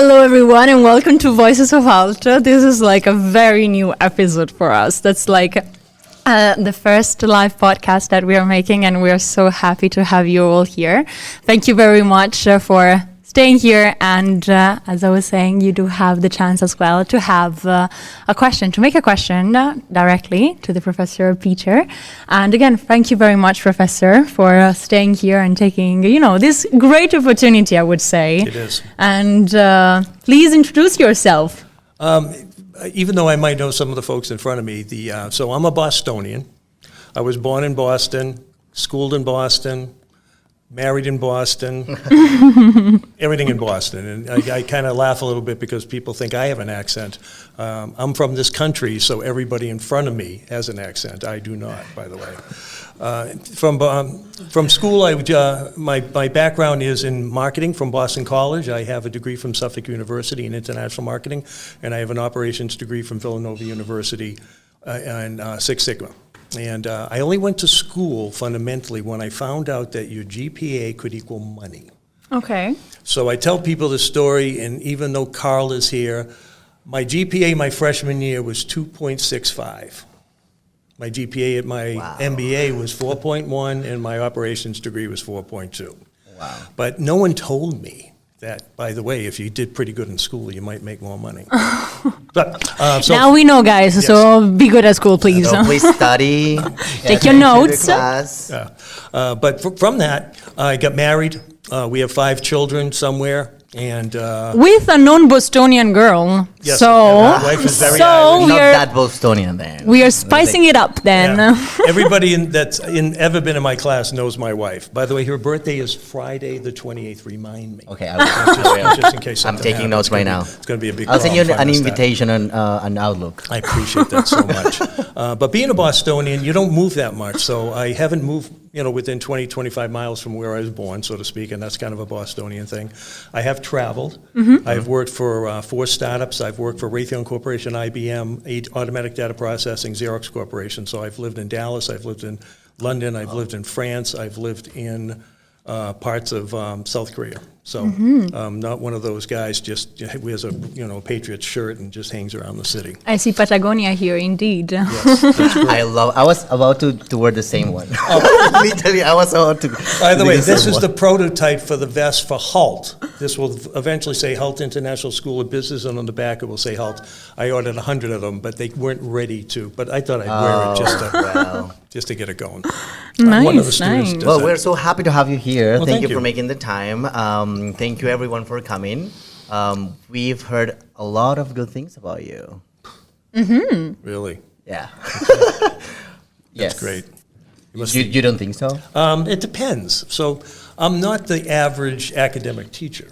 Hello, everyone, and welcome to Voices of Hult. This is like a very new episode for us. That's like the first live podcast that we are making, and we are so happy to have you all here. Thank you very much for staying here. And as I was saying, you do have the chance as well to have a question, to make a question directly to the Professor Peter. And again, thank you very much, Professor, for staying here and taking, this great opportunity, I would say. It is. And please introduce yourself. Even though I might know some of the folks in front of me, so I'm a Bostonian. I was born in Boston, schooled in Boston, married in Boston, everything in Boston. And I kind of laugh a little bit because people think I have an accent. I'm from this country, so everybody in front of me has an accent. I do not, by the way. From school, my background is in marketing from Boston College. I have a degree from Suffolk University in international marketing, and I have an operations degree from Villanova University in Six Sigma. And I only went to school fundamentally when I found out that your GPA could equal money. Okay. So I tell people the story, and even though Carl is here, my GPA my freshman year was 2.65. My GPA at my MBA was 4.1, and my operations degree was 4.2. Wow. But no one told me that, by the way, if you did pretty good in school, you might make more money. Now we know, guys, yes. So be good at school, please. So please study. Take your notes. Class. But from that, I got married. We have 5 children somewhere. And with a non-Bostonian girl. yes, So, my wife is very Irish. Not that Bostonian then. we are spicing it up then. Yeah. Everybody that's ever been in my class knows my wife. By the way, her birthday is Friday the 28th. Remind me. Okay, I will. Just in case I'm something taking happens. notes right now. It's going to be a big I'll send you problem an to understand. invitation on Outlook. I appreciate that so much. But being a Bostonian, you don't move that much. So I haven't moved, within 20, 25 miles from where I was born, so to speak, and that's kind of a Bostonian thing. I have traveled. Mm-hmm. I've worked for 4 startups. I've worked for Raytheon Corporation, IBM, 8 Automatic Data Processing, Xerox Corporation. So I've lived in Dallas. I've lived in London. I've lived in France. I've lived in parts of South Korea. So not one of those guys just wears a Patriots shirt and just hangs around the city. I see Patagonia here, indeed. Yes, that's true. I was about to wear the same one. Literally, I was about to. By the do way, the this same is one. the prototype for the vest for Hult. This will eventually say Hult International School of Business, and on the back it will say Hult. I ordered 100 of them, but they weren't ready to. But I thought I'd wear it just to get it going. One of the students does Well, that. we're so happy to have you here. Well, thank you thank for you. making the time. Thank you, everyone, for coming. We've heard a lot of good things about you. Really? Yeah. That's great. You don't think so? It depends. So I'm not the average academic teacher.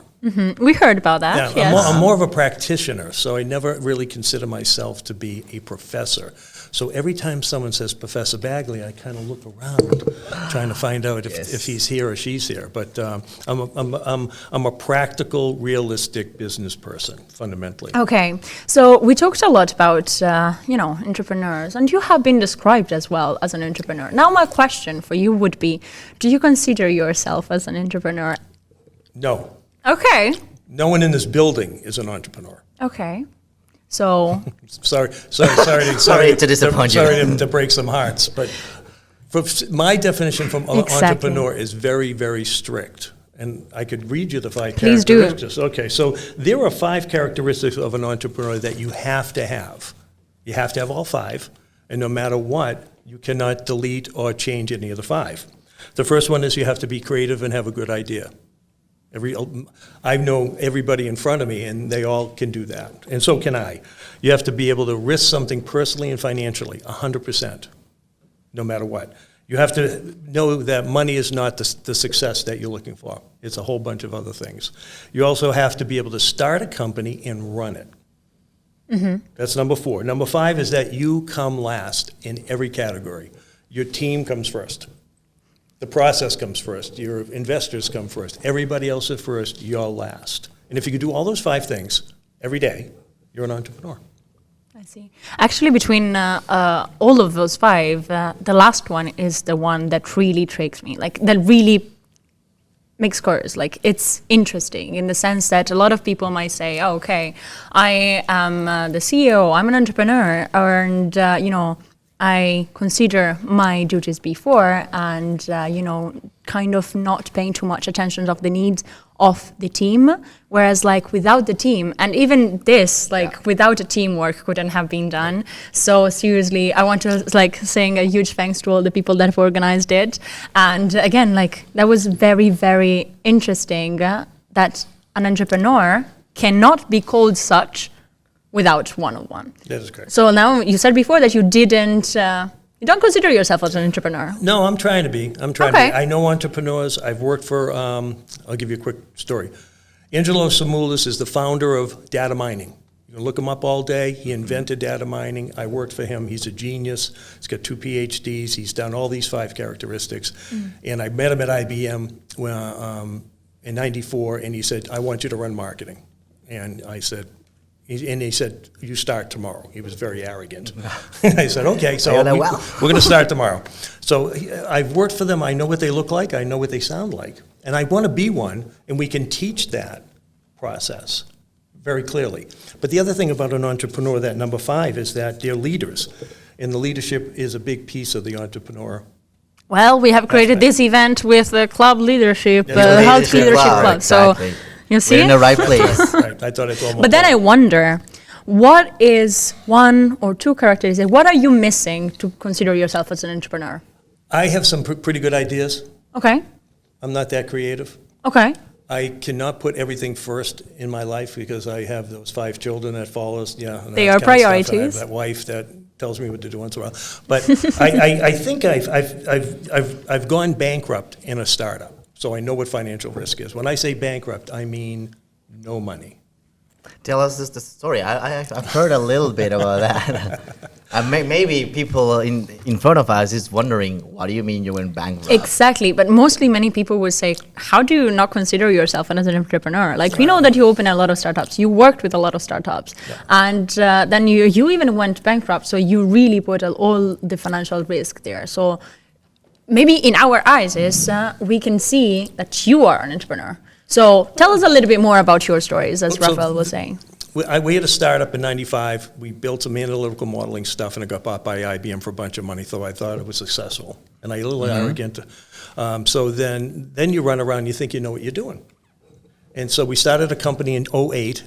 We heard about that, Yeah, yes. I'm more of a practitioner, so I never really consider myself to be a professor. So every time someone says Professor Bagley, I kind of look around, trying to find out if he's here or she's here. But I'm a practical, realistic business person, fundamentally. Okay, so we talked a lot about, entrepreneurs, and you have been described as well as an entrepreneur. Now my question for you would be, do you consider yourself as an entrepreneur? No. Okay. No one in this building is an entrepreneur. Okay. So Sorry to disappoint you. Sorry to break some hearts, but my definition from entrepreneur is very, very strict. And I could read you the 5 Please do. characteristics. Okay, so there are 5 characteristics of an entrepreneur that you have to have. You have to have all 5, and no matter what, you cannot delete or change any of the 5. The first one is you have to be creative and have a good idea. I know everybody in front of me, and they all can do that, and so can I. You have to be able to risk something personally and financially, 100%, no matter what. You have to know that money is not the success that you're looking for. It's a whole bunch of other things. You also have to be able to start a company and run it. Mm-hmm. That's number 4. Number 5 is that you come last in every category. Your team comes first. The process comes first. Your investors come first. Everybody else is first. You're last. And if you can do all those 5 things every day, you're an entrepreneur. I see. Actually, between all of those 5, the last one is the one that really tricks me. Like that really mixed course. Like, it's interesting in the sense that a lot of people might say, oh, okay, I am the CEO, I'm an entrepreneur, and, I consider my duties before and, kind of not paying too much attention of the needs of the team. Whereas like without the team, and even this, without a teamwork couldn't have been done. So seriously, I want to saying a huge thanks to all the people that have organized it. And again, that was very, very interesting that an entrepreneur cannot be called such without one-on-one. That is correct. So now you said before that you didn't, you don't consider yourself as an entrepreneur. No, I'm trying to be. I know entrepreneurs. I've worked for, I'll give you a quick story. Angelo Samoulis is the founder of data mining. You can look him up all day. He invented data mining. I worked for him. He's a genius. He's got 2 PhDs. He's done all these 5 characteristics. And I met him at IBM in '94, and he said, I want you to run marketing. And I said, he said, you start tomorrow. He was very arrogant. I said, okay, so we're going to start tomorrow. So I've worked for them. I know what they look like. I know what they sound like. And I want to be one, and we can teach that process very clearly. But the other thing about an entrepreneur, that number 5, is that they're leaders. And the leadership is a big piece of the entrepreneur. Well, we have created this event with the club leadership, Hult Leadership Club. Exactly. So you see? We're in the right place. Right. I thought it's almost. But then I wonder, what is 1 or 2 characteristics? What are you missing to consider yourself as an entrepreneur? I have some pretty good ideas. Okay. I'm not that creative. Okay. I cannot put everything first in my life because I have those 5 children that follow us. Yeah, they are priorities. I have that wife that tells me what to do once in a while. But I think I've gone bankrupt in a startup. So I know what financial risk is. When I say bankrupt, I mean no money. Tell us the story. I've heard a little bit about that. Maybe people in front of us is wondering, what do you mean you went bankrupt? Exactly, but mostly many people would say, how do you not consider yourself as an entrepreneur? We know that you open a lot of startups, you worked with a lot of startups, and then you even went bankrupt, so you really put all the financial risk there. So maybe in our eyes we can see that you are an entrepreneur. So tell us a little bit more about your stories, as Rafael was saying. We had a startup in '95. We built some analytical modeling stuff, and it got bought by IBM for a bunch of money, so I thought it was successful. And I a little arrogant. So then you run around, you think you know what you're doing. And so we started a company in '08,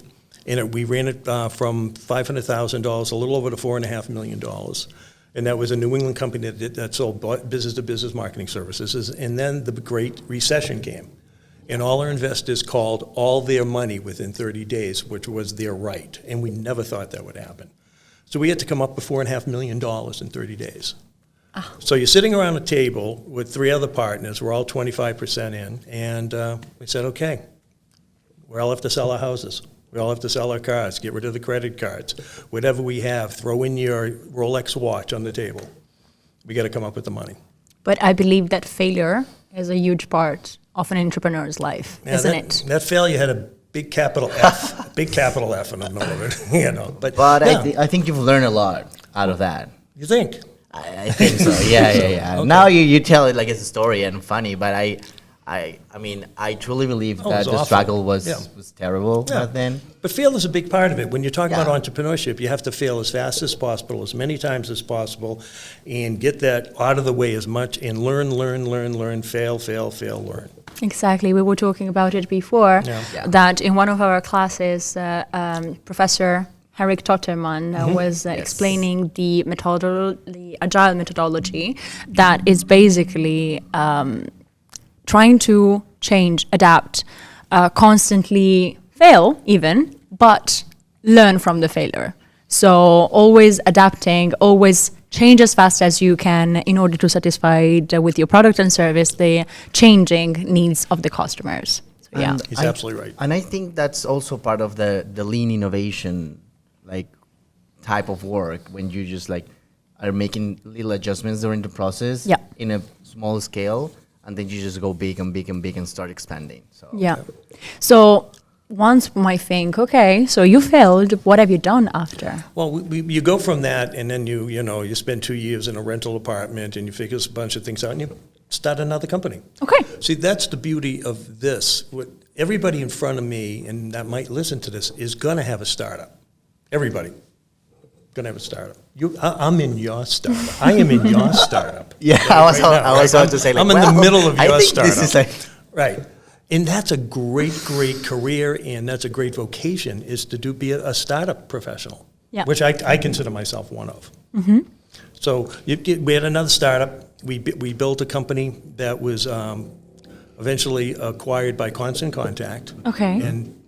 and we ran it from $500,000, a little over to $4.5 million. And that was a New England company that sold business-to-business marketing services. And then the Great Recession came. And all our investors called all their money within 30 days, which was their right. And we never thought that would happen. So we had to come up with $4.5 million in 30 days. So you're sitting around a table with 3 other partners. We're all 25% in. And we said, okay, we all have to sell our houses. We all have to sell our cars, get rid of the credit cards. Whatever we have, throw in your Rolex watch on the table. We got to come up with the money. But I believe that failure is a huge part of an entrepreneur's life, isn't it? That failure had a big capital F, big capital F in the middle of it, But yeah. I think you've learned a lot out of that. You think? I think so. Yeah. Okay. Now you tell it like it's a story and funny, but I mean, I truly believe that the struggle was terrible back then. But fail is a big part of it. When you're talking about entrepreneurship, you have to fail as fast as possible, as many times as possible, and get that out of the way as much, and learn, fail, learn. Exactly. We were talking about it before, that in one of our classes, Professor Henrik Totterman was explaining the agile methodology that is basically trying to change, adapt, constantly fail even, but learn from the failure. So always adapting, always change as fast as you can in order to satisfy with your product and service the changing needs of the customers. So, yeah, he's absolutely right. And I think that's also part of the lean innovation type of work, when you just are making little adjustments during the process in a small scale, and then you just go big and start expanding. So once might think, okay, so you failed. What have you done after? Well, you go from that, and then you spend 2 years in a rental apartment, and you figure a bunch of things out, and start another company. Okay. See, that's the beauty of this. What everybody in front of me, and that might listen to this, is going to have a startup. Everybody going to have a startup. I'm in your startup. I am in your startup. Yeah, right, I was right about to say, like, I'm in the middle of I your think startup. this is like Right. And that's a great career, and that's a great vocation, is to be a startup professional, which I consider myself one of. Mm-hmm. So we had another startup. We built a company that was eventually acquired by Constant Contact. Okay. And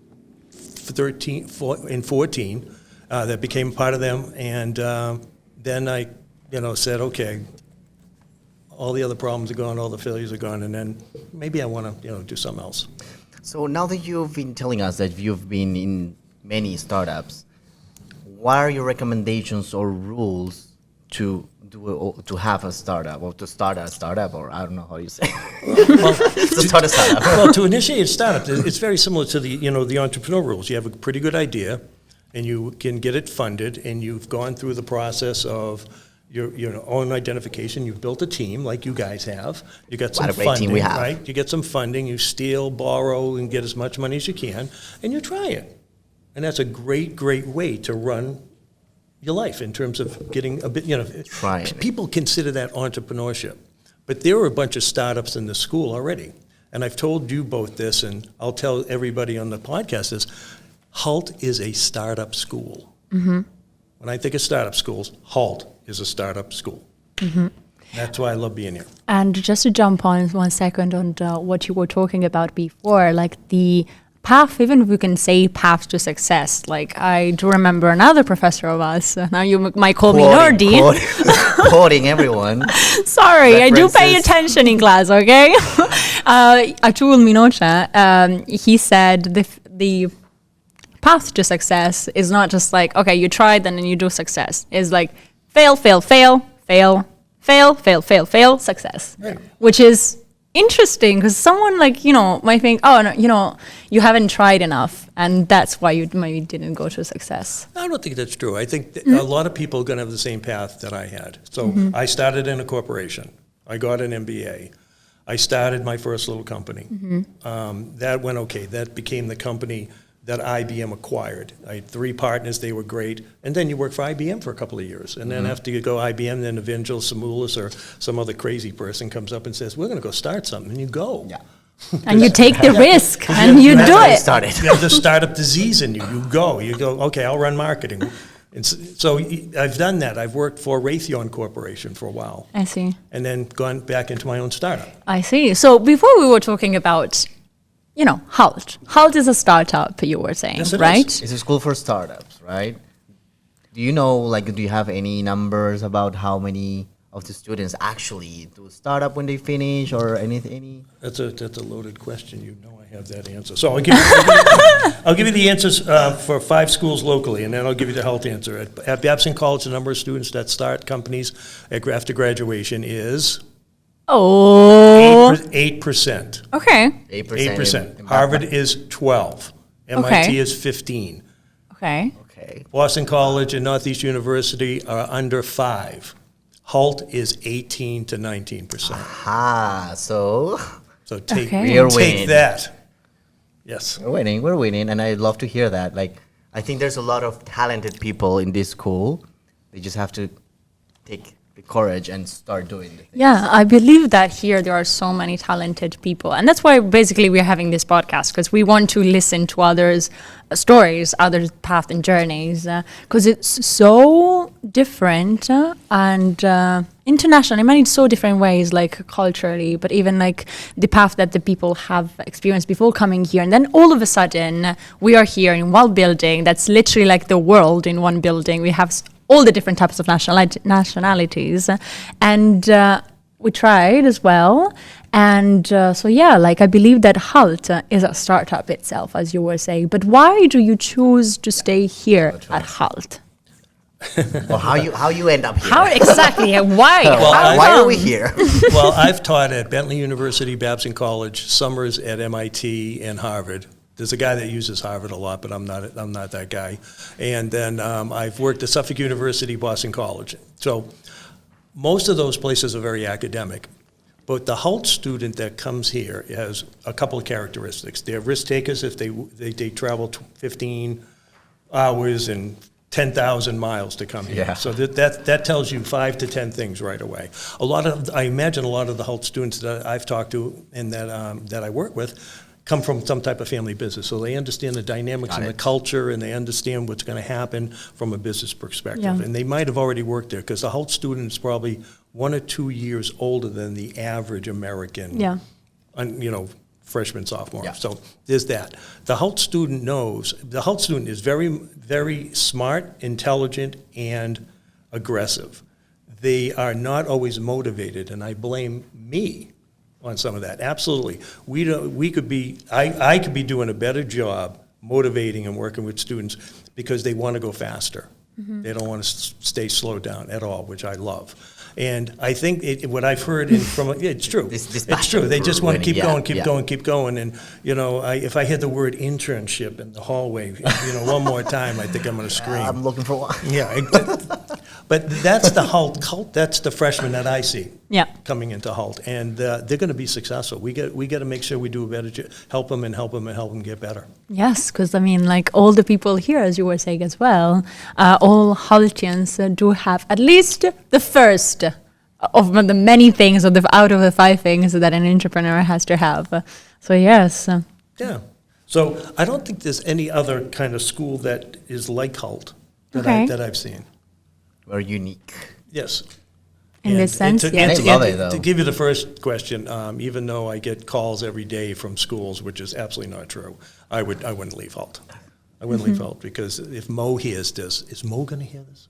in 14, that became part of them. And then I, said, okay, all the other problems are gone, all the failures are gone, and then maybe I want to, do something else. So now that you've been telling us that you've been in many startups, what are your recommendations or rules to have a startup, or to start a startup, or I don't know how you say to start a startup? Well, to initiate a startup, it's very similar to the entrepreneur rules. You have a pretty good idea, and you can get it funded, and you've gone through the process of your own identification. You've built a team like you guys have. You got some funding, team we have. right? You get some funding. You steal, borrow, and get as much money as you can, and you try it. And that's a great way to run your life in terms of getting a bit, Trying. People consider that entrepreneurship. But there were a bunch of startups in the school already. And I've told you both this, and I'll tell everybody on the podcast this. Hult is a startup school. Mm-hmm. When I think of startup schools, Hult is a startup school. Mm-hmm. That's why I love being here. And just to jump on 1 second on what you were talking about before, like the path, even if we can say path to success. Like I do remember another professor of us. Now you might call me nerdy. Quoting everyone. Sorry, references. I do pay attention in class. Okay. Atul Minocha, he said the path to success is not just like, okay, you tried and then you do success. It's like fail, success. Right. Which is interesting, because someone might think, oh, no, you haven't tried enough, and that's why you maybe didn't go to success. I don't think that's true. I think a lot of people are going to have the same path that I had. So I started in a corporation. I got an MBA. I started my first little company. That went okay. That became the company that IBM acquired. I had 3 partners, they were great. And then you work for IBM for a couple of years. And then after you go IBM, then Evangel Samoulis or some other crazy person comes up and says, we're gonna go start something, and you go. Yeah. And you take the risk, and you do it. You have the startup disease in you. You go, okay, I'll run marketing. And so I've done that. I've worked for Raytheon Corporation for a while. I see. And then gone back into my own startup. I see. So before we were talking about Hult. Hult is a startup, you were saying, yes, right? It's a school for startups, right? Do you know, do you have any numbers about how many of the students actually do startup when they finish, or anything? That's a loaded question. You know I have that answer. So I'll give you the answers for 5 schools locally, and then I'll give you the Hult answer. At Babson College, the number of students that start companies after graduation is... 8%. Okay. 8%. Harvard is 12. MIT is 15. Okay. Boston College and Northeast University are under 5. Hult is 18 to 19%. Aha, so take winning. that. Yes. We're winning, and I love to hear that. I think there's a lot of talented people in this school. They just have to take the courage and start doing the things. Yeah, I believe that here there are so many talented people. And that's why basically we're having this podcast, because we want to listen to others' stories, others' paths and journeys, because it's so different and international in many so different ways, like culturally, but even like the path that the people have experienced before coming here. And then all of a sudden we are here in one building that's literally like the world in one building. We have all the different types of nationalities, and we tried as well. And I believe that Hult is a startup itself, as you were saying. But why do you choose to stay here at Hult? Or how you end up here? How exactly? Why? Why are we here? Well, I've taught at Bentley University, Babson College, summers at MIT and Harvard. There's a guy that uses Harvard a lot, but I'm not that guy. And then I've worked at Suffolk University, Boston College. So most of those places are very academic. But the Hult student that comes here has a couple of characteristics. They're risk takers if they travel 15 hours and 10,000 miles to come here. Yeah. So that tells you 5 to 10 things right away. I imagine a lot of the Hult students that I've talked to and that I work with come from some type of family business. So they understand the dynamics and the culture, and they understand what's going to happen from a business perspective. Yeah. And they might have already worked there, because the Hult student is probably 1 or 2 years older than the average American, freshman, sophomore. Yeah. So there's that. The Hult student is very, very smart, intelligent, and aggressive. They are not always motivated, and I blame me on some of that. Absolutely. I could be doing a better job motivating and working with students because they want to go faster. Mm-hmm. They don't want to stay slowed down at all, which I love. And I think what I've heard it's true. It's true. They just want to keep going. And, if I hear the word internship in the hallway, one more time, I think I'm going to scream. I'm looking for one. Yeah. But that's the Hult. That's the freshman that I see coming into Hult. And they're going to be successful. We got to make sure we do a better job, help them get better. Yes, because all the people here, as you were saying as well, all Hultians do have at least the first of the many things, out of the 5 things that an entrepreneur has to have. So yes. Yeah. So I don't think there's any other kind of school that is like Hult that I've seen. We're unique. Yes. In this sense, yes. To give you the first question, even though I get calls every day from schools, which is absolutely not true, I wouldn't leave Hult. I wouldn't leave Hult, because if Mo hears this, is Mo going to hear this?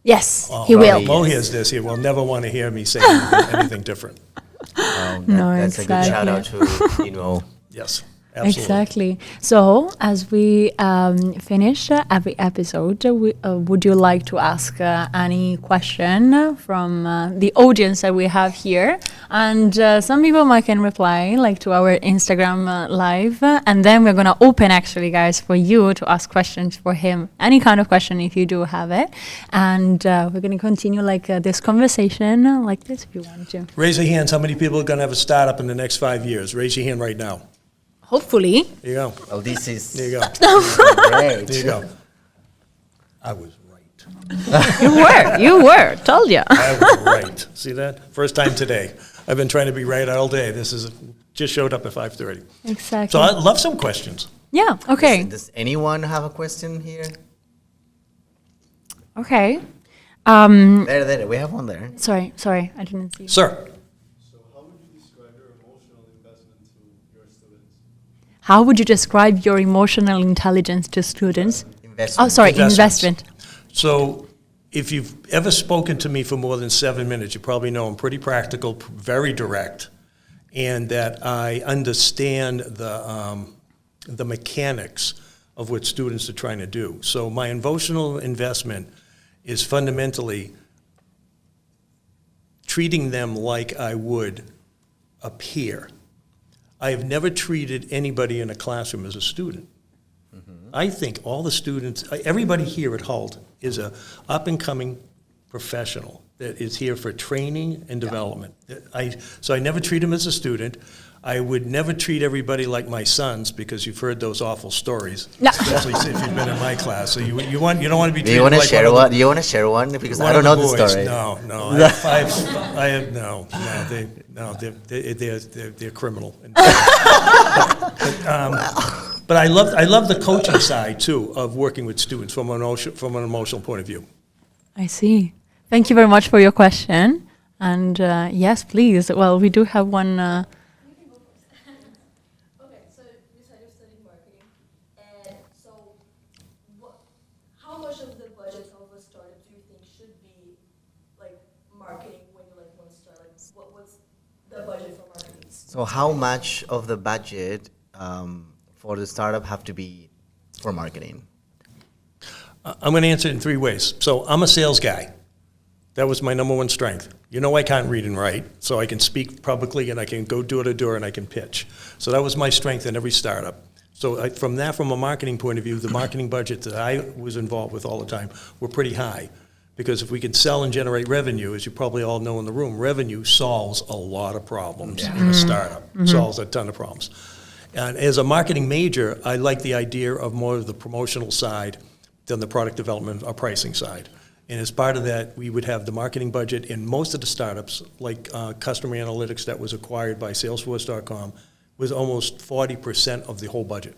Yes, he will. If Mo hears this, he will never want to hear me say anything different. That's a good shout out to Yes. Absolutely. Exactly. So, as we finish every episode, would you like to ask any question from the audience that we have here? And some people might can reply, to our Instagram live. And then we're going to open, actually, guys, for you to ask questions for him. Any kind of question, if you do have it. And we're going to continue this conversation like this, if you want to. Raise your hands. How many people are going to have a startup in the next 5 years? Raise your hand right now. Hopefully. There you go. Well, this is... There you go. Great. There you go. I was right. You were. Told you. I was right. See that? First time today. I've been trying to be right all day. This is just showed up at 5:30. Exactly. So I'd love some questions. Yeah, okay. Does anyone have a question here? Okay. There. We have one there. Sorry, I didn't see. Sir. How would you describe your emotional intelligence to students? Investment. Investment. So if you've ever spoken to me for more than 7 minutes, you probably know I'm pretty practical, very direct, and that I understand the mechanics of what students are trying to do. So my emotional investment is fundamentally treating them like I would a peer. I have never treated anybody in a classroom as a student. Mm-hmm. I think all the students, everybody here at Hult is a up-and-coming professional that is here for training and development. So I never treat them as a student. I would never treat everybody like my sons, because you've heard those awful stories, especially if you've been in my class. So you don't want to be treated like Do you want to share one? Because I don't know the story. No. They're criminal. But I love the coaching side too of working with students from an emotional point of view. I see. Thank you very much for your question. And yes, please. Well, we do have one. So how much of the budget for the startup have to be for marketing? I'm going to answer it in 3 ways. So I'm a sales guy. That was my number one strength. I can't read and write, so I can speak publicly and I can go door to door and I can pitch. So that was my strength in every startup. So from a marketing point of view, the marketing budget that I was involved with all the time were pretty high, Because if we can sell and generate revenue, as you probably all know in the room, revenue solves a lot of problems in a startup, solves a ton of problems. And as a marketing major, I like the idea of more of the promotional side than the product development or pricing side. And as part of that, we would have the marketing budget in most of the startups, like customer analytics that was acquired by Salesforce.com, was almost 40% of the whole budget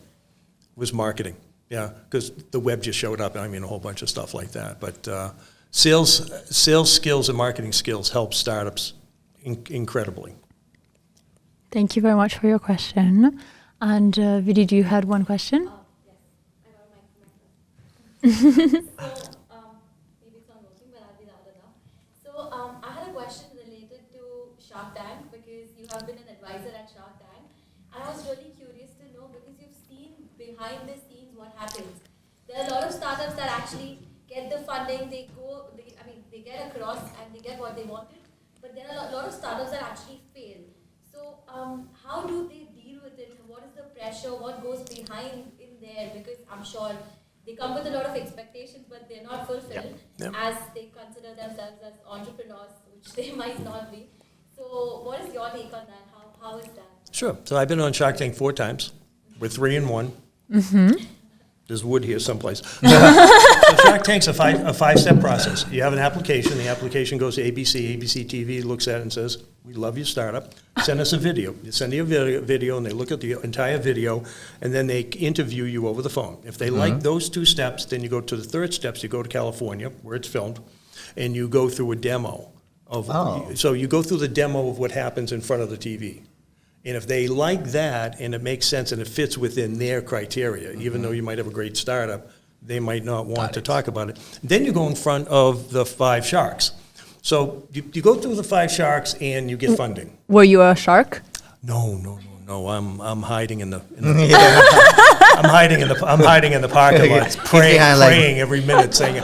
was marketing. Yeah, because the web just showed up, I mean, a whole bunch of stuff like that. But sales skills and marketing skills help startups incredibly. Thank you very much for your question. And Vidi, you had one question? Yes, I got my question. Maybe it's not working, but I'll be loud enough. So I had a question related to Shark Tank, because you have been an advisor at Shark Tank. And I was really curious to know, because you've seen behind the scenes what happens. There are a lot of startups that actually get the funding, they get across and they get what they wanted. But there are a lot of startups that actually fail. So how do they deal with it? What is the pressure? What goes behind in there? Because I'm sure they come with a lot of expectations, but they're not fulfilled as they consider themselves as entrepreneurs, which they might not be. So what is your take on that? How is that? Sure. So I've been on Shark Tank 4 times. We're 3 in 1. There's wood here someplace. So Shark Tank's a five-step process. You have an application. The application goes to ABC. ABC TV looks at it and says, we love your startup. Send us a video. You send you a video, and they look at the entire video, and then they interview you over the phone. If they like those 2 steps, then you go to the 3rd steps. You go to California, where it's filmed, and you go through a demo. So you go through the demo of what happens in front of the TV. And if they like that and it makes sense and it fits within their criteria, even though you might have a great startup, they might not want to talk about it. Then you go in front of the 5 sharks. So you go through the 5 sharks and you get funding. Were you a shark? No. I'm hiding in the I'm hiding in the parking lot, praying every minute, saying,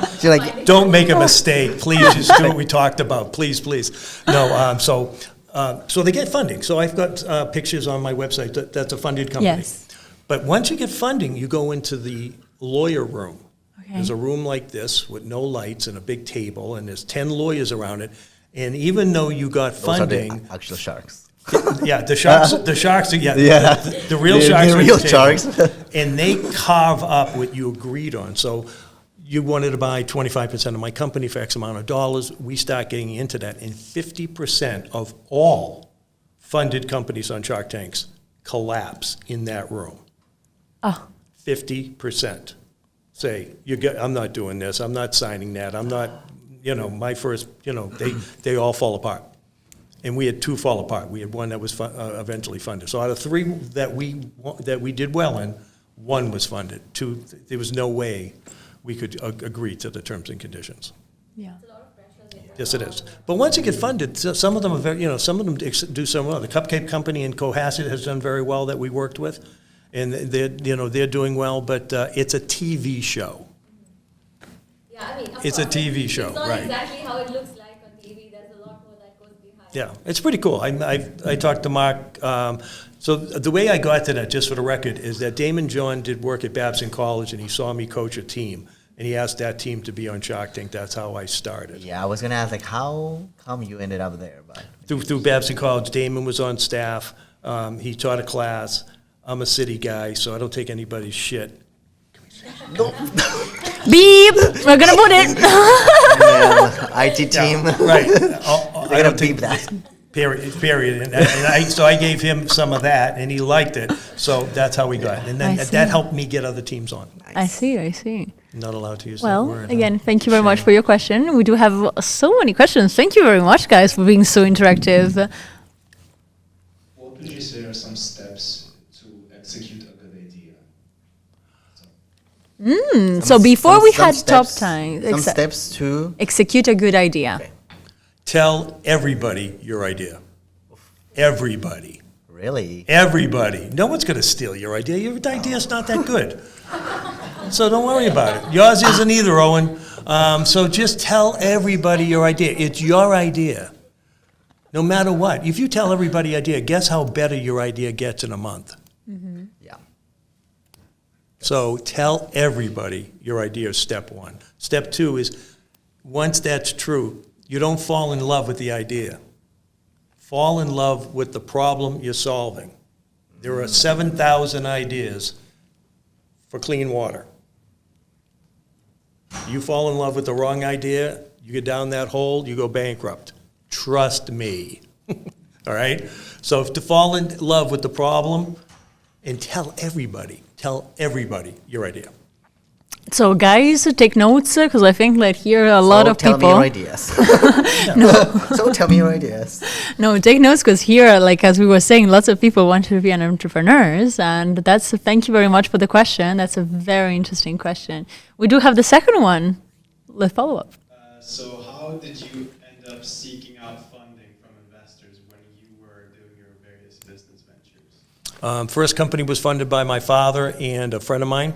"Don't make a mistake, please. Just do what we talked about, please." No, so they get funding. So I've got pictures on my website that's a funded company. Yes. But once you get funding, you go into the lawyer room. Okay. There's a room like this with no lights and a big table, and there's 10 lawyers around it. And even though you got funding, those are the actual sharks. Yeah, the sharks, the real sharks. The real sharks. And they carve up what you agreed on. So you wanted to buy 25% of my company for X amount of dollars. We start getting into that. And 50% of all funded companies on Shark Tanks collapse in that room. 50% say, I'm not doing this. I'm not signing that. I'm not, my first, they all fall apart. And we had 2 fall apart. We had 1 that was eventually funded. So out of 3 that we did well in, 1 was funded. 2, there was no way we could agree to the terms and conditions. Yeah. It's a lot of pressure. Yes, it is. But once you get funded, some of them are very, some of them do so well. The Cupcake Company in Cohasset has done very well that we worked with, and they're doing well. But it's a TV show. Yeah, I mean, It's a TV show, it's not right? exactly how it looks like on TV. There's a lot more that goes behind. Yeah, it's pretty cool. I talked to Mark. So the way I got to that, just for the record, is that Damon John did work at Babson College, and he saw me coach a team, and he asked that team to be on Shark Tank. That's how I started. Yeah, I was gonna ask how come you ended up there, but Through Babson College, Damon was on staff. He taught a class. I'm a city guy, so I don't take anybody's shit. Beep! We're gonna put it. IT team. Right. They're gonna beep that. Period. So I gave him some of that, and he liked it. So that's how we got it. And then I see. that helped me get other teams on. I see. Not allowed to use that Well, word. again, thank you very much for your question. We do have so many questions. Thank you very much, guys, for being so interactive. What would you say are some steps to execute a good idea? So before we had top steps- time, Some steps to execute a good idea. Okay. Tell everybody your idea. Everybody. really. Everybody. No one's going to steal your idea. Your idea's not that good. So don't worry about it. Yours isn't either, Owen. So just tell everybody your idea. It's your idea. No matter what. If you tell everybody your idea, guess how better your idea gets in a month? Yeah. So tell everybody your idea is step 1. Step 2 is once that's true, you don't fall in love with the idea. Fall in love with the problem you're solving. There are 7,000 ideas for clean water. You fall in love with the wrong idea, you get down that hole, you go bankrupt. Trust me. All right? So to fall in love with the problem and tell everybody your idea. So guys, take notes because I think that here a lot of people. Tell me your ideas. So tell me your ideas. No, take notes because here, like as we were saying, lots of people want to be an entrepreneurs, and that's. Thank you very much for the question. That's a very interesting question. We do have the second one. Let's follow up. So how did you end up seeking out funding from investors when you were doing your various business ventures? First company was funded by my father and a friend of mine.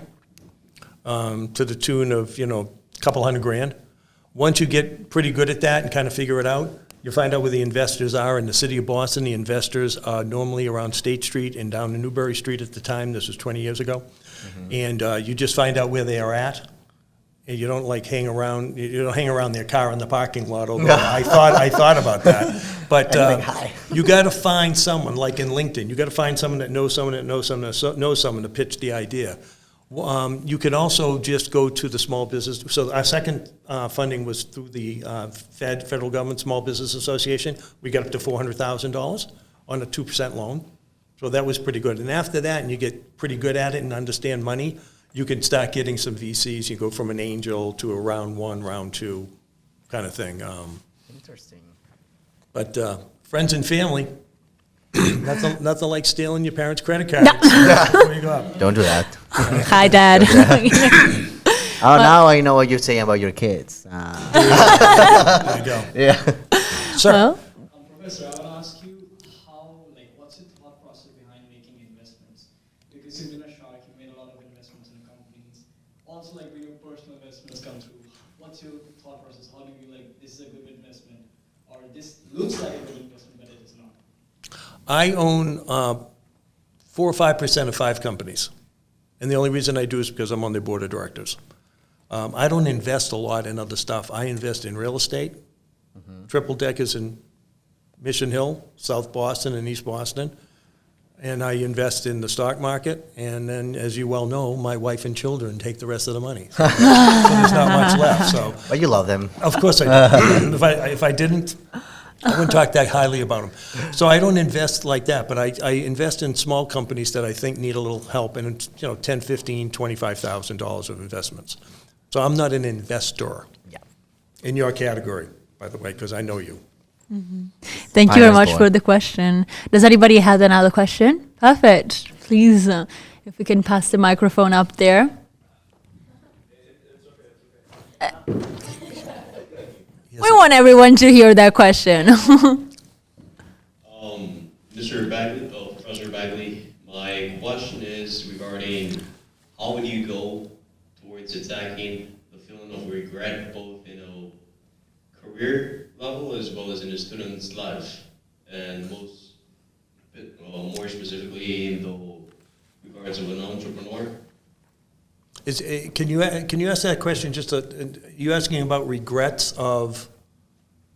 To the tune of, a couple $100,000. Once you get pretty good at that and kind of figure it out, you find out where the investors are. In the city of Boston, the investors are normally around State Street and down to Newbury Street at the time. This was 20 years ago. And you just find out where they are at. And you don't hang around. You don't hang around their car in the parking lot. Although I thought about that. But you got to find someone, like in LinkedIn. You got to find someone that knows someone that knows someone that knows someone to pitch the idea. You can also just go to the small business. So our second funding was through the federal government Small Business Association. We got up to $400,000 on a 2% loan. So that was pretty good. And after that, and you get pretty good at it and understand money, you can start getting some VCs. You go from an angel to a round one, round two kind of thing. Interesting. But friends and family, nothing like stealing your parents' credit cards. Where you go up. Don't do that. Hi, Dad. Now I know what you're saying about your kids. There you go. Yeah. Sir. Well, Professor, I want to ask you what's your thought process behind making investments? Because you've been a shark, you made a lot of investments in companies. Also, when your personal investments come through, what's your thought process? How do you this is a good investment, or this looks like a good investment, but it is not? I own 4 or 5% of 5 companies. And the only reason I do is because I'm on their board of directors. I don't invest a lot in other stuff. I invest in real estate, triple deckers in Mission Hill, South Boston and East Boston. And I invest in the stock market. And then, as you well know, my wife and children take the rest of the money. So there's not much left. So, But you love them. of course I do. If I didn't, I wouldn't talk that highly about them. So I don't invest like that, but I invest in small companies that I think need a little help, and it's, $10, $15, $25,000 of investments. So I'm not an investor. Yeah. In your category, by the way, because I know you. thank you very Finance much board. for the question. Does anybody have another question? Perfect. Please, if we can pass the microphone up there. We want everyone to hear that question. Mr. Bagley, Professor Bagley, my question is regarding how would you go towards attacking the feeling of regret both in a career level as well as in a student's life, and more specifically in the regards of an entrepreneur? Can you ask that question? You asking about regrets of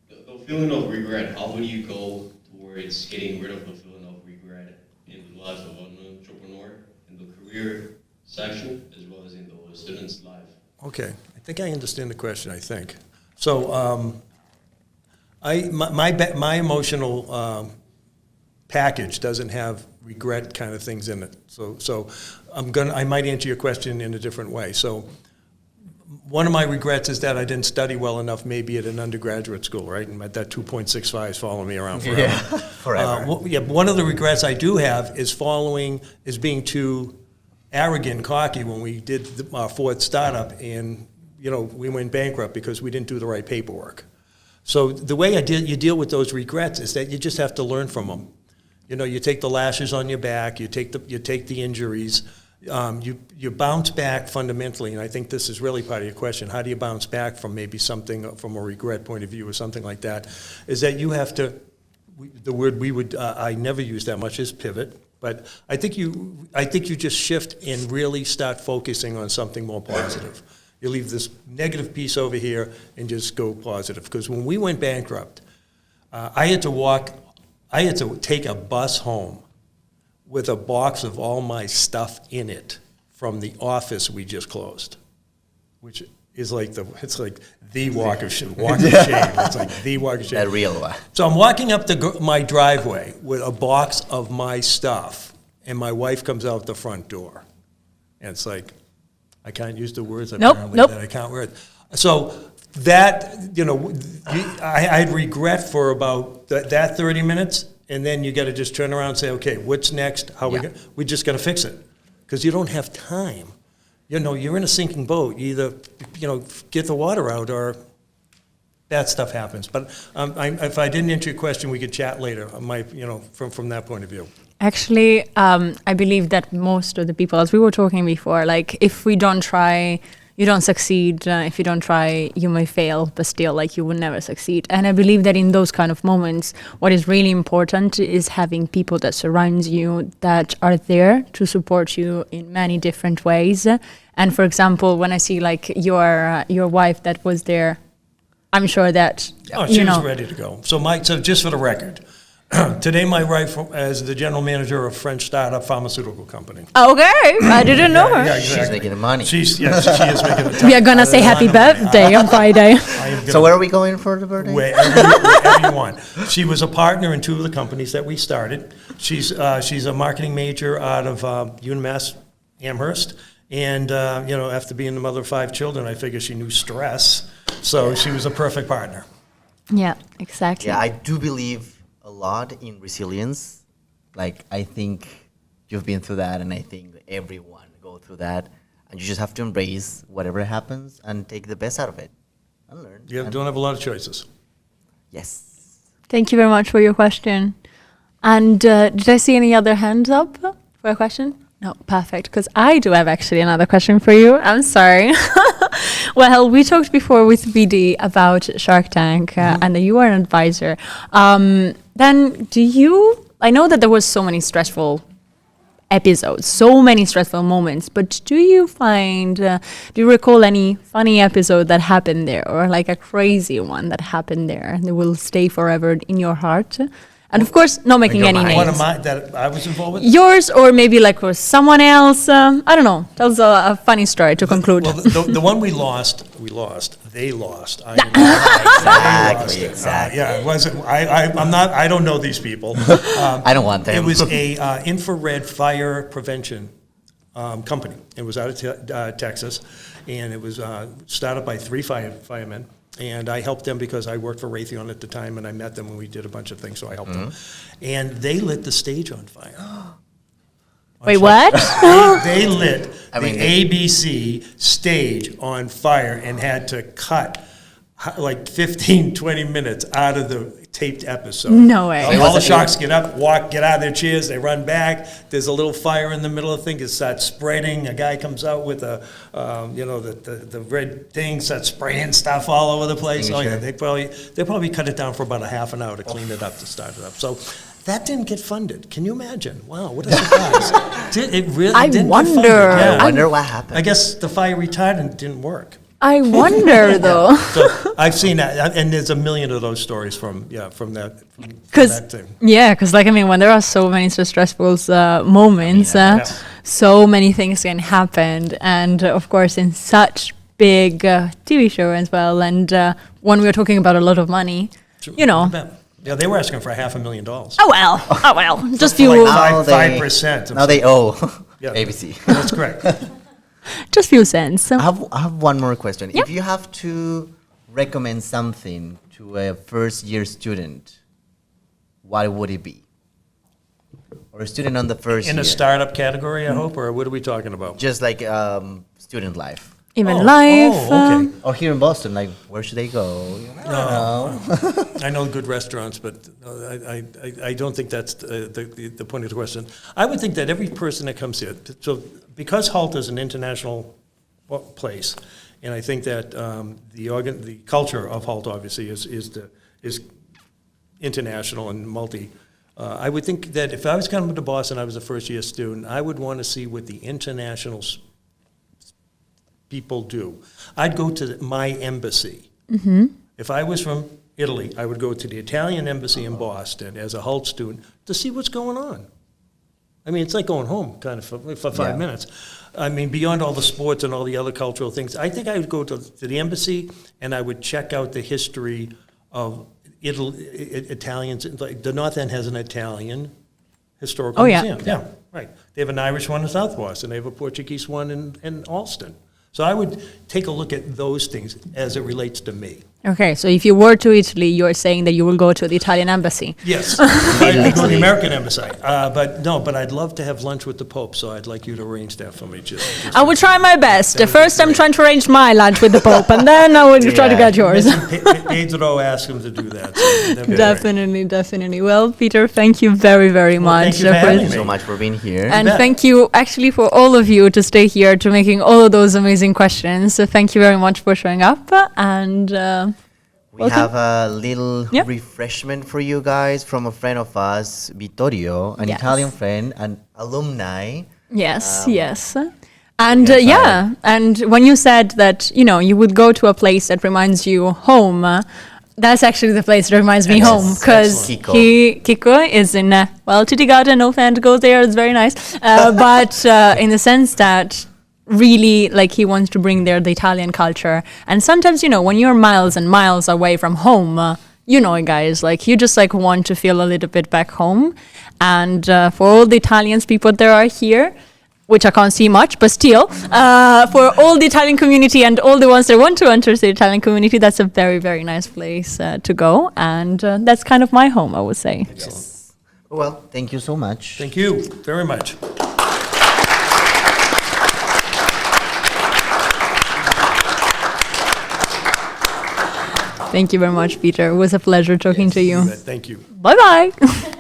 The feeling of regret. How would you go towards getting rid of the feeling of regret in the life of an entrepreneur, in the career section, as well as in the student's life? Okay, I think I understand the question. I think so. My emotional package doesn't have regret kind of things in it. So I might answer your question in a different way. So one of my regrets is that I didn't study well enough maybe at an undergraduate school, right? And that 2.65 is following me around forever. Yeah, forever. One of the regrets I do have is being too arrogant, cocky when we did our fourth startup, and we went bankrupt because we didn't do the right paperwork. So the way you deal with those regrets is that you just have to learn from them. You take the lashes on your back, you take the injuries, you bounce back fundamentally, and I think this is really part of your question. How do you bounce back from maybe something from a regret point of view or something like that? Is that you have to. The word I never use that much is pivot, but I think you just shift and really start focusing on something more positive. You leave this negative piece over here and just go positive. Because when we went bankrupt, I had to take a bus home with a box of all my stuff in it from the office we just closed, which is like it's like the walk of shame. It's like the walk of shame. The real one. So I'm walking up my driveway with a box of my stuff, and my wife comes out the front door. And it's like, I can't use the words apparently that I can't wear it. So that, I had regret for about that 30 minutes, and then you got to just turn around and say, okay, what's next? We just got to fix it, because you don't have time. You're in a sinking boat. You either, get the water out, or bad stuff happens. But if I didn't answer your question, we could chat later. From that point of view. Actually, I believe that most of the people, as we were talking before, like if we don't try, you don't succeed. If you don't try, you may fail, but still, like you will never succeed. And I believe that in those kind of moments, what is really important is having people that surround you, that are there to support you in many different ways. And for example, when I see like your wife that was there, I'm sure that she was ready to go. So just for the record. Today, my wife is the general manager of a French startup pharmaceutical company. Okay, I didn't know her. Yeah, exactly. She's making money. She is making the We are gonna say happy birthday on Friday. So where are we going for the birthday? Wherever you want. She was a partner in 2 of the companies that we started. She's a marketing major out of UMass Amherst. And, after being the mother of 5 children, I figure she knew stress. So she was a perfect partner. Yeah, exactly. Yeah, I do believe a lot in resilience. Like, I think you've been through that, and I think everyone go through that, and you just have to embrace whatever happens and take the best out of it and learn. You don't have a lot of choices. Yes. Thank you very much for your question. And did I see any other hands up for a question? No, perfect, because I do have actually another question for you. I'm sorry. Well, we talked before with BD about Shark Tank, and you are an advisor. Then I know that there was so many stressful episodes, so many stressful moments, but do you recall any funny episode that happened there, or like a crazy one that happened there that will stay forever in your heart? And of course, not making any names. One of mine that I was involved with? Yours, or maybe like with someone else. I don't know. Tell us a funny story to conclude. Well, the one we lost. They lost. Exactly. Yeah, it wasn't. I'm not. I don't know these people. I don't want them. It was a infrared fire prevention company. It was out of Texas, and it was started by 3 firemen. And I helped them because I worked for Raytheon at the time, and I met them when we did a bunch of things, so I helped them. And they lit the stage on fire. Wait, what? They lit the ABC stage on fire and had to cut like 15, 20 minutes out of the taped episode. No way. All the sharks get up, get out of their chairs, they run back. There's a little fire in the middle of the thing. It starts spreading. A guy comes out with the red thing, starts spraying stuff all over the place. Oh yeah, they probably cut it down for about a half an hour to clean it up, to start it up. So that didn't get funded. Can you imagine? Wow, what a surprise! It really didn't get funded. I wonder what happened. I guess the fire retardant didn't work. I wonder though. So I've seen that, and there's a million of those stories from that thing. Yeah, because when there are so many stressful moments, so many things can happen, and of course in such big TV show as well, and when we are talking about a lot Yeah, they were asking for $500,000. Oh well, just few. Like 5%. Now they owe ABC. ABC. That's correct. Just few cents. I have one more question. If you have to recommend something to a first-year student, what would it be? Or a student on the first year? In a startup category, I hope, or what are we talking about? Just like student life. Even life. Okay. Or here in Boston, like, where should they go? I know good restaurants, but I don't think that's the point of the question. I would think that every person that comes here, so because Hult is an international place, and I think that the culture of Hult obviously is international and multi. I would think that if I was coming to Boston, I was a first-year student, I would want to see what the international people do. I'd go to my embassy. If I was from Italy, I would go to the Italian embassy in Boston as a Hult student to see what's going on. I mean, it's like going home kind of for 5 minutes. I mean, beyond all the sports and all the other cultural things, I think I would go to the embassy and I would check out the history of Italians. Like the North End has an Italian historical museum. Yeah, right. They have an Irish one in South Boston. They have a Portuguese one in Alston. So I would take a look at those things as it relates to me. Okay, so if you were to Italy, you're saying that you will go to the Italian embassy. Yes, I'd go to the American embassy. But I'd love to have lunch with the Pope, so I'd like you to arrange that for me. I will try my best. First, I'm trying to arrange my lunch with the Pope, and then I will try to get yours. Pedro asked him to do that. So Definitely. Well, Peter, thank you very, very much. Thank you for having me. So much for being here. And thank you actually for all of you to stay here, to making all of those amazing questions. So thank you very much for showing up. And we have a little refreshment for you guys from a friend of us, Vittorio, an Italian friend, an alumni. Yes. And and when you said that, you would go to a place that reminds you home, that's actually the place that reminds me home, because Kiko is in, Titigarden, no fan to go there, it's very nice. But in the sense that really, like, he wants to bring there the Italian culture. And sometimes, when you're miles and miles away from home, guys, like, you just, like, want to feel a little bit back home. And for all the Italians people that are here, which I can't see much, but still, for all the Italian community and all the ones that want to enter the Italian community, that's a very, very nice place to go. And that's kind of my home, I would say. Yes. Well, thank you so much. Thank you very much. Thank you very much, Peter. It was a pleasure talking to you. Thank you. Bye-bye.